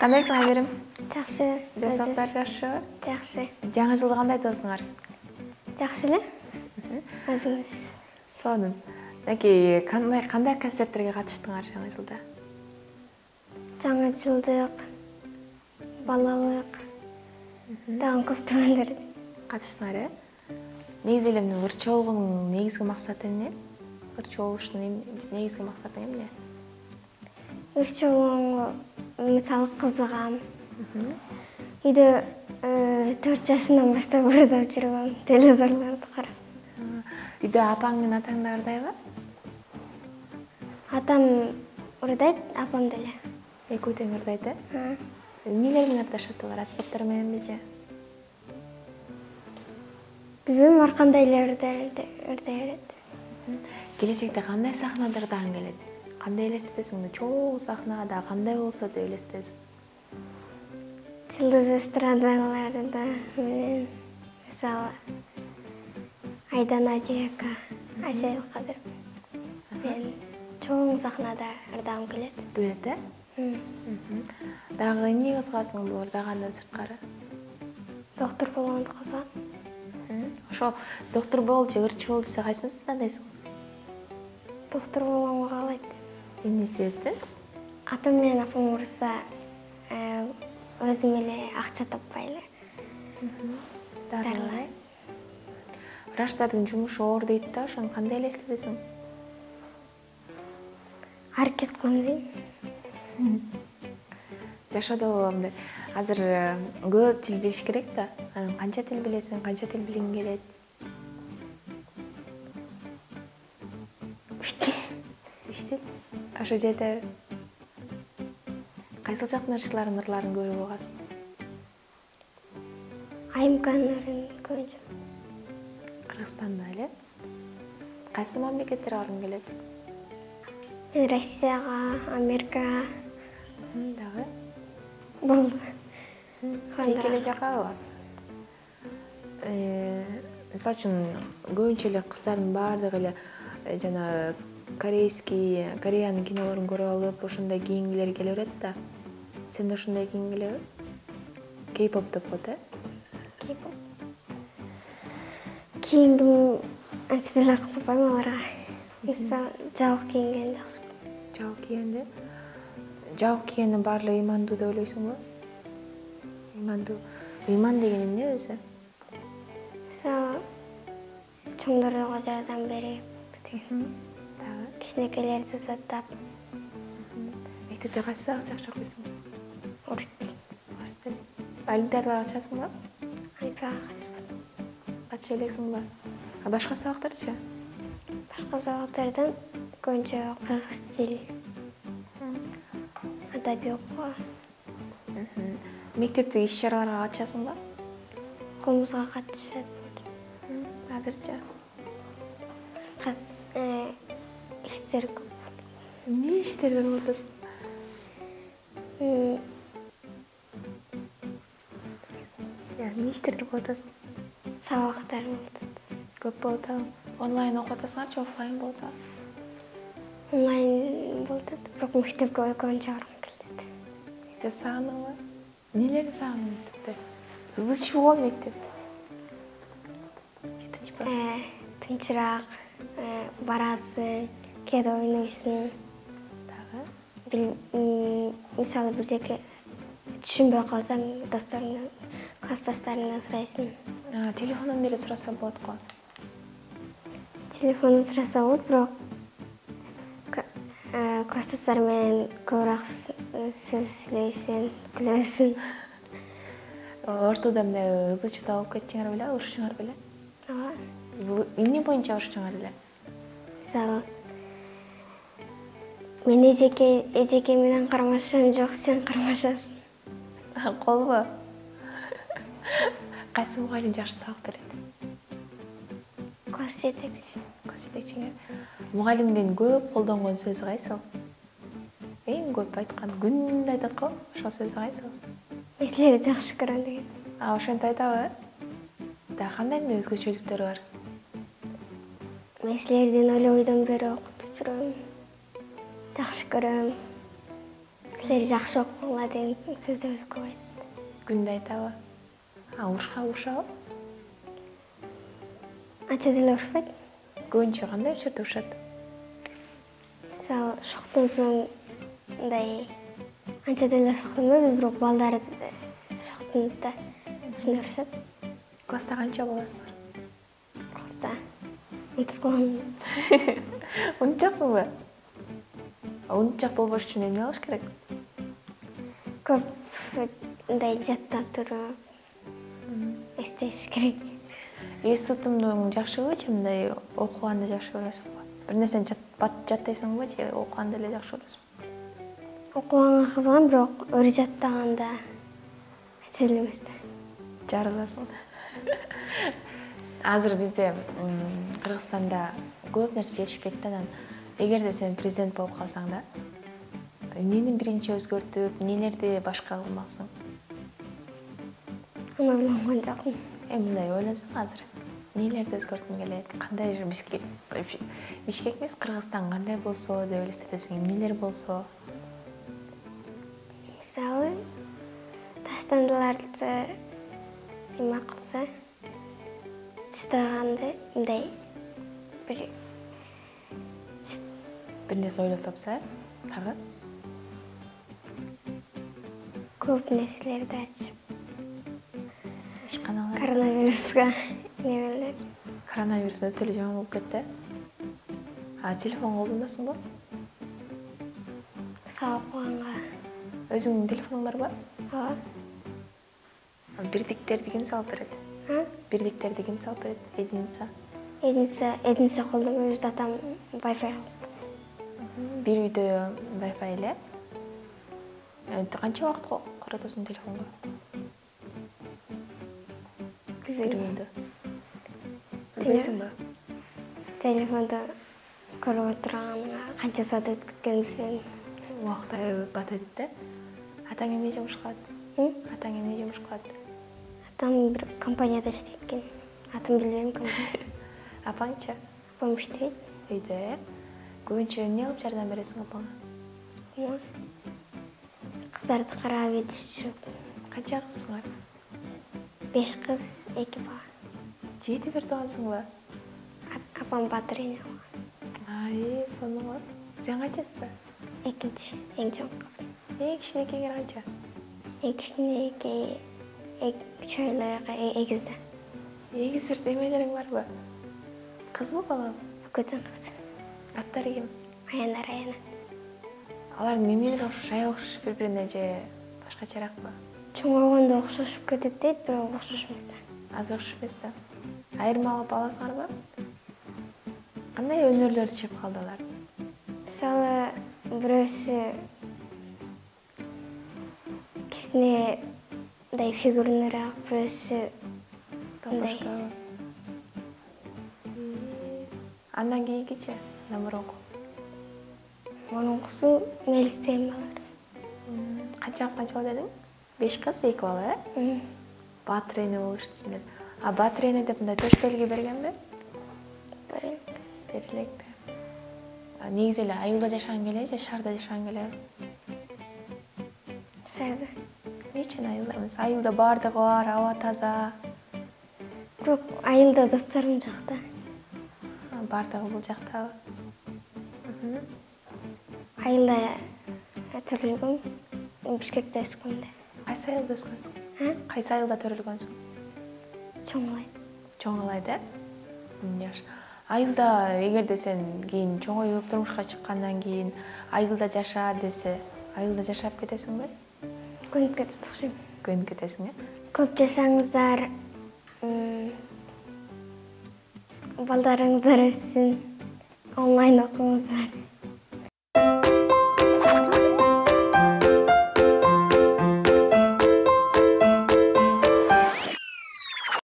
Кандайсың Айберим? Жакшы. Десаттар жакшы. Жакшы. Жаңы жылды кандай айтасыңар? Жакшы эле. Өзүңүз. Сонун. Мынакей кандай концерттерге катыштыңар жаңы жылда? Жаңы жылдык, балалык, дагы көптөгөндөр Катыштыңар, э? Негизи эле ырчы болгонун негизги максаты эмне? Ырчы болуштун негизги максаты эмне? ырчы болгонго мисалы кызыгам. Үйдө 4 жашымдан баштап ырдап жүргөм, телевизорлорду карап. Үйдө апаң менен атаң да ырдайбы? Атам ырдайт, апам деле. Экөө тең ырдайт, э? Эмнелер менен ырдашат алар? Аспаптар мененби же? Билбейм, ар кандай эле ырдай берет. Келечекте кандай сахнада ырдагың келет? Кандай элестетесиң? Чоң сахнада кандай болсо деп элестетесиң? Жылдыз эстрадаларында менен мисалы Айдана Дияка, Асел Кадыр. Мен чоң сахнада ырдагым келет. Дуэт, э? Дагы эмне кызыгасың бул ырдагандан сырткары? Доктор болгонду кызыгам. Ошол доктор бол же ырчы бол десе кайсысын тандайсың? Доктор болгонго каалайт. Эмне себептен? Атам менен апам урса өзүм эле акча таппай эле. Дарылай. Врачтардын жумушу оор дейт да, ошону кандай элестетесиң? Аркез кылам дейм. Жашоодо мындай азыр көп тил билиш керек да. Канча тил билесиң, канча тил билгиң келет? Иштеп, ошо жетеби? Кайсыл жактын ырчылардын ырларын көрүп угасың? Айымканын ырын көбүнчө. Кыргызстанда эле? Кайсы мамлекеттерге баргың келет? Мен Россияга, Америкага Дагы? болду. Эки эле жакабы? Мисалы үчүн көбүнчө эле кыздардын баардыгы эле жана Кореянын кинолорун көрүп алып, ошондой кийингилери келе берет да. Сен да ошондой кийингиң келеби? Кей-поп деп коет, э? Кей-поп. Кийингим анча деле кызыкпайм аларга. Мисалы жабык кийинген жакшы. Жабык кийгенди? Жабык кийгендин баардыгы ыймандуу деп ойлойсуңбу? Ыймандуу. Ыйман деген эмне өзү? Мисалы чоңдорго жардам берип, Дагы? кичинекейлерди заттап, Мектепте кайсы сабак жакшы окуйсуң? орус тил, Орус тили. Олимпиадага катышасыңбы? олимпиадага катышпадым. Катыша элексиңби? А башка сабактарчы? Башка сабактардан көбүнчө кыргыз тил, адабий окууга, Мектептеги иш-чараларга катышасыңбы? окуумузга катышат. Азырчы? Иштер көп. Эмне иштерди кылып атасың? Эмне иштерди кылып атасың? Сабактар болот. Көп болуп атабы? Онлайн окуп атасыңарчы, офлайн болуп атабы? Онлайн болот, бирок мектепке көбүнчө баргым келет. Мектеп сагындыңбы? Эмнелерди сагындың мектепте? Кызычуу мектеп. Тынчыраак, барасың, кээде ойнойсуң. Дагы? Мисалы бирдеке түшүнбөй калсаң, досторуңдан, классташтарыңдан сурайсың. Телефон номери сураса болот го. Телефонду сураса болот, бирок классташтар менен көбүрөөк сөз сүйлөйсүң, күлөсүң. Ортодо мындай ызы чуу болуп кетчиңер беле, урушуңар беле? Ооба. Эмне боюнча урушуңар эле? Мисалы мен эжеке менен кармашсам, жок сен кармашасың. Колбу? Кайсы мугалим жакшы сабак берет? Класс жетекчи. Класс жетекчиңер. Мугалимдин көп колдонгон сөзү кайсыл? Эң көп айткан, күндө айтат го, ошол сөзү кайсыл? Мен силерди жакшы көрөм деген. Ошентип айтабы? Да кандай эле өзгөчөлүктөрү бар? Мен силердин эле ойдон бери окутуп жүрөм. Жакшы көрөм. Силер жакшы окуңла деген сөздөрдү көп айтты. Күндө айтабы? Урушабы? Анча деле урушпайт. Көбүнчө кандай учурда урушат? Мисалы, шоктон соң мындай анча деле шоктонбойбуз, бирок балдар шоктонот да. Ушундай урушат. Класста канча баласыңар? Класста унутуп калгам. Унутчаксыңбы? Унутчак болбош үчүн эмне кылыш керек? Көп мындай жаттап туруп, эстеш керек. Эс тутумуң жакшыбы же мындай окуганды жакшы көрөсүңбү? Бир нерсени жаттайсыңбы же окуганды эле жакшы көрөсүңбү? Окуганга кызыгам, бирок өр жаттаганда анча эле эмес да. Жарыласың. Азыр бизде Кыргызстанда көп нерсе жетишпейт да. Эгерде сен президент болуп калсаң да, эмнени биринчи өзгөртүп, эмнелерди башка кылмаксың? Аны ойлонгон жокмун. Мындай ойлосоң азыр. Эмнелерди өзгөрткүң келет? Кандай Бишкек эмес, Кыргызстан кандай болсо деп элестетесиң? Эмнелер болсо? Мисалы, таштандыларды эме кылса, чыдаганды мындай Бир нерсе ойлоп тапса, тагы көп нерселерди ачып, ишканалар. коронавируска немелер. Коронавирус өтө эле жаман болуп кетти. Телефон колдоносуңбу? Сабак окуганга. Өзүңдүн телефонуң барбы? Ооба. Бирдиктерди ким салып берет? Бирдиктерди ким салып берет? Эдинсе колдонбойбуз, атам Wi-Fi. Бир үйдө Wi-Fi эле. Канча убакыт коротосуң телефонго? Бир күндө. Билбейсиңби? Телефонду көрүп отурганга канча саат өткүткөнүн билбейм. Убакыт аябай батат да. Атаң эмне жумуш кылат? Атам бир компанияда иштейт экен. Атын билбейм кім. Апаңчы? Апам иштейт. Үйдө. Көбүнчө эмне кылып жардам бересиң апаңа? Кыздарды карап этишип. Канча кызсыңар? 5 кыз, 2 бала. 7 бир туугансыңбы? Апам батыр эне. Сонун. Сен канчасысың? Экинчи, эң чоң кызым. Эң кичинекейиңер канча? Эң кичинекей 3 айлык, 8-де. 8 бир эмелериң барбы? Кызбы, балабы? Көтөн кыз. Аттары ким? Аянар. Алардын эмелери окшош, аябай окшош бири-бирине же башкачараакпы? Чоңойгондо окшошуп кетет дейт, бирок окшош эмес да. Аз окшош эмеспи? Айырмалап аласыңарбы? Кандай өнөрлөрдү чеп калды алар? Мисалы, бирөөсү кичине мындай фигурныраак, бирөөсү мындай. Андан кийинкичи, мурунку. Мурункусу мелистен балар. Канча бала дедиң? 5 кыз, 2 бала, э? Батыр эне болушту дедиң. Батыр эне деп мындай төш белги бергенби? Берилекпи. Негизи эле айылда жашагың келеби же шаарда жашагың келеби? Шаарда. Эмне үчүн айылда? Айылда бардыгы бар, аба таза. Бирок айылда досторум жок да. Бардыгы бул жактабы? Айылда төрөлгөм, Бишкекте өскөм да. Кайсы айылда өскөнсүң? Кайсы айылда төрөлгөнсүң? Чоң Алай да? Жакшы. Айылда эгерде сен кийин чоңоюп турмушка чыккандан кийин айылда жаша десе, айылда жашап кетесиңби? Көнүп кетет окшойм. Көнүп кетесиң, э? Көп жашаңыздар, балдарыңыздар өссүн, онлайн окуңуздар.